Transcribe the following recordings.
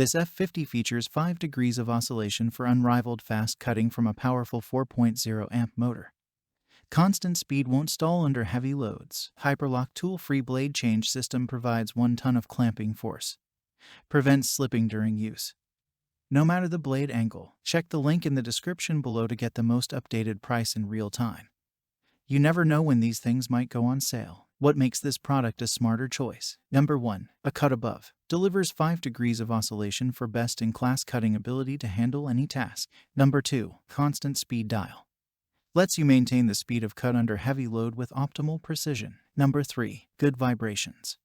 This F50 features 5 degrees of oscillation for unrivaled fast cutting from a powerful 4.0 amp motor. Constant speed won't stall under heavy loads. Hyperlock tool-free blade change system provides 1 ton of clamping force. Prevents slipping during use. No matter the blade angle, check the link in the description below to get the most updated price in real time. You never know when these things might go on sale. What makes this product a smarter choice? Number 1. A cut above. Delivers 5 degrees of oscillation for best-in-class cutting ability to handle any task. Number 2. Constant speed dial. Lets you maintain the speed of cut under heavy load with optimal precision. Number 3. Good vibrations.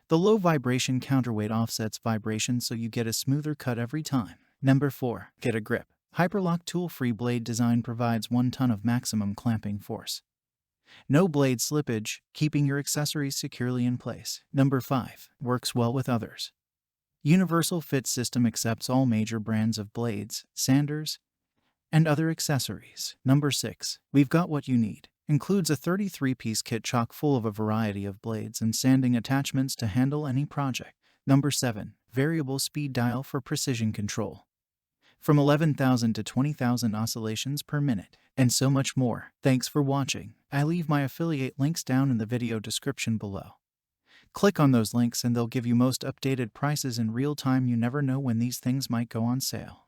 The low vibration counterweight offsets vibration so you get a smoother cut every time. Number 4. Get a grip. Hyperlock tool-free blade design provides 1 ton of maximum clamping force. No blade slippage, keeping your accessories securely in place. Number 5. Works well with others. Universal fit system accepts all major brands of blades, sanders, and other accessories. Number 6. We've got what you need. Includes a 33-piece kit chock full of a variety of blades and sanding attachments to handle any project. Number 7. Variable speed dial for precision control. From 11,000 to 20,000 oscillations per minute, and so much more. Thanks for watching. I leave my affiliate links down in the video description below. Click on those links and they'll give you most updated prices in real time. You never know when these things might go on sale.